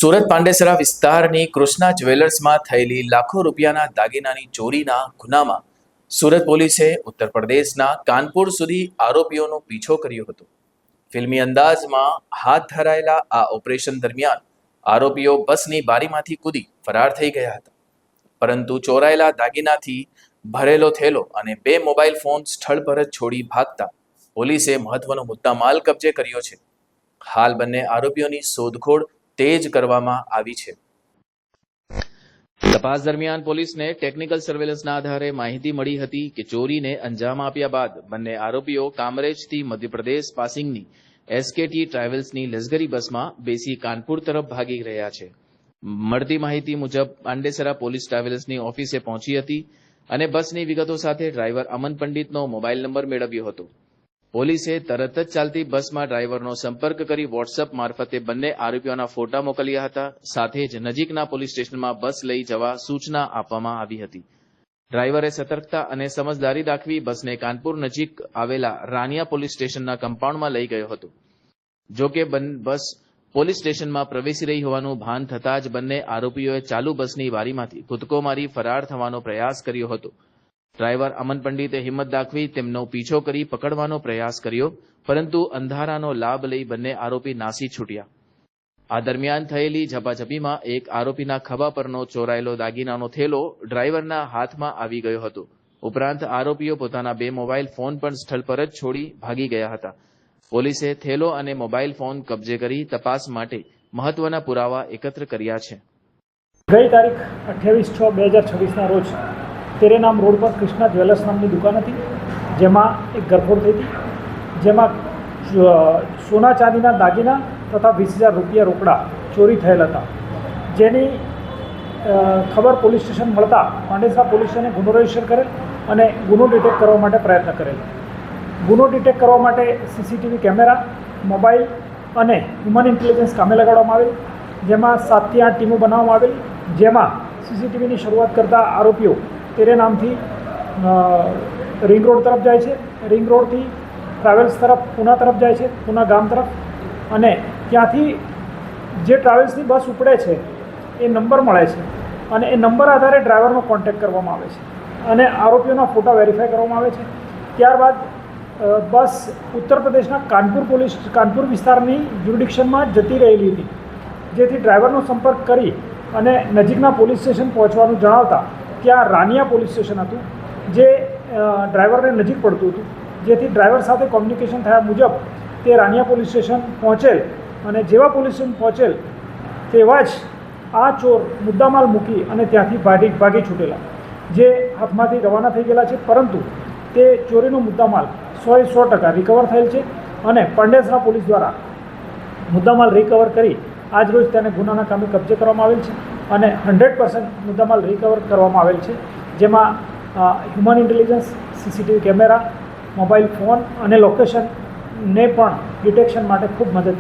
સુરત પાંડેસરા વિસ્તારની કૃષ્ણા જ્વેલર્સમાં થયેલી લાખો રૂપિયાના દાગીનાની ચોરીના ગુનામાં સુરત પોલીસે ઉત્તર પ્રદેશના કાનપુર સુધી આરોપીઓનો પીછો કર્યો હતો. ફિલ્મી અંદાજમાં હાથ ધરાયેલા આ ઓપરેશન દરમિયાન આરોપીઓ બસની બારીમાંથી કૂદી ફરાર થઈ ગયા હતા, પરંતુ ચોરાયેલા દાગીનાથી ભરેલો થેલો અને 2 મોબાઈલ ફોન સ્થળ પર જ છોડી ભાગતા પોલીસે મહત્વનો મુદ્દામાલ કબજે કર્યો છે. હાલ બંને આરોપીઓની શોધખોળ તેજ કરવામાં આવી છે. તપાસ દરમિયાન પોલીસને ટેકનિકલ સર્વેલન્સના આધારે માહિતી મળી હતી કે ચોરીને અંજામ આપ્યા બાદ બંને આરોપીઓ કામરેજથી મધ્યપ્રદેશ પાસિંગની એસકેટી ટ્રાવેલ્સની લશ્કરી બસમાં બેસી કાનપુર તરફ ભાગી રહ્યા છે. મળતી માહિતી મુજબ પાંડેસરા પોલીસ ટ્રાવેલ્સની ઓફિસે પહોંચી હતી અને બસની વિગતો સાથે ડ્રાઈવર અમન પંડિતનો મોબાઈલ નંબર મેળવ્યો હતો. પોલીસે તરત જ ચાલતી બસમાં ડ્રાઈવરનો સંપર્ક કરી વોટ્સએપ મારફતે બંને આરોપીઓના ફોટા મોકલ્યા હતા. સાથે જ નજીકના પોલીસ સ્ટેશનમાં બસ લઈ જવા સૂચના આપવામાં આવી હતી. ડ્રાઈવરે સતર્કતા અને સમજદારી દાખવી બસને કાનપુર નજીક આવેલા રાનિયા પોલીસ સ્ટેશનના કમ્પાઉન્ડમાં લઈ ગયો હતો. જો કે બસ પોલીસ સ્ટેશનમાં પ્રવેશી રહી હોવાનું ભાન થતાં જ બંને આરોપીઓએ ચાલુ બસની બારીમાંથી કૂદકો મારી ફરાર થવાનો પ્રયાસ કર્યો હતો. ડ્રાઈવર અમન પંડિતે હિંમત દાખવી તેમનો પીછો કરી પકડવાનો પ્રયાસ કર્યો, પરંતુ અંધારાનો લાભ લઈ બંને આરોપી નાસી છૂટ્યા. આ દરમિયાન થયેલી ઝપાઝપીમાં એક આરોપીના ખભા પરનો ચોરાયેલો દાગીનાનો થેલો ડ્રાઈવરના હાથમાં આવી ગયો હતો. ઉપરાંત આરોપીઓ પોતાના 2 મોબાઈલ ફોન પણ સ્થળ પર જ છોડી ભાગી ગયા હતા. પોલીસે થેલો અને મોબાઈલ ફોન કબજે કરી તપાસ માટે મહત્વના પુરાવા એકત્ર કર્યા છે. ગઈ તારીખ 28/6/2026ના રોજ તેરેનામ રોડ પર કૃષ્ણા જ્વેલર્સ નામની દુકાન હતી, જેમાં એક ગરફોડ થઈ હતી, જેમાં સોના ચાંદીના દાગીના તથા 20,000 રૂપિયા રોકડા ચોરી થયેલ હતા. જેની ખબર પોલીસ સ્ટેશન મળતા પાંડેસરા પોલીસે ગુનો રજીસ્ટર કરેલ અને ગુનો ડિટેક્ટ કરવા માટે પ્રયત્ન કરેલ. ગુનો ડિટેક્ટ કરવા માટે સીસીટીવી કેમેરા, મોબાઈલ અને હ્યુમન ઇન્ટેલિજન્સ કામે લગાડવામાં આવેલ, જેમાં 7 થી 8 ટીમો બનાવવામાં આવેલ. જેમાં સીસીટીવીની શરૂઆત કરતા આરોપીઓ તેરે નામથી રિંગ રોડ તરફ જાય છે, રિંગ રોડથી ટ્રાવેલ્સ તરફ પૂના તરફ જાય છે, પૂના ગામ તરફ, અને ત્યાંથી જે ટ્રાવેલ્સની બસ ઉપડે છે એ નંબર મળે છે અને એ નંબર આધારે ડ્રાઈવરનો કોન્ટેક્ટ કરવામાં આવે છે અને આરોપીઓના ફોટા વેરીફાઈ કરવામાં આવે છે. ત્યારબાદ બસ ઉત્તર પ્રદેશના કાનપુર વિસ્તારની જ્યુરિડિક્શનમાં જતી રહેલી હતી, જેથી ડ્રાઈવરનો સંપર્ક કરી અને નજીકના પોલીસ સ્ટેશન પહોંચવાનું જણાવતા ત્યાં રાનિયા પોલીસ સ્ટેશન હતું, જે ડ્રાઈવરને નજીક પડતું હતું. જેથી ડ્રાઈવર સાથે કોમ્યુનિકેશન થયા મુજબ તે રાનિયા પોલીસ સ્ટેશન પહોંચેલ અને જેવા પોલીસ સ્ટેશન પહોંચેલ તેવા જ આ ચોર મુદ્દામાલ મૂકી અને ત્યાંથી ભાગી છૂટેલા, જે હાથમાંથી રવાના થઈ ગયેલા છે. પરંતુ તે ચોરીનો મુદ્દામાલ 100% રિકવર થયેલ છે અને પાંડેસરા પોલીસ દ્વારા મુદ્દામાલ રિકવર કરી આજરોજ તેને ગુનાના કામે કબજે કરવામાં આવેલ છે અને 100% મુદ્દામાલ રિકવર કરવામાં આવેલ છે, જેમાં human intelligence, CCTV camera, mobile phone અને લોકેશનને પણ ડિટેક્શન માટે ખૂબ મદદ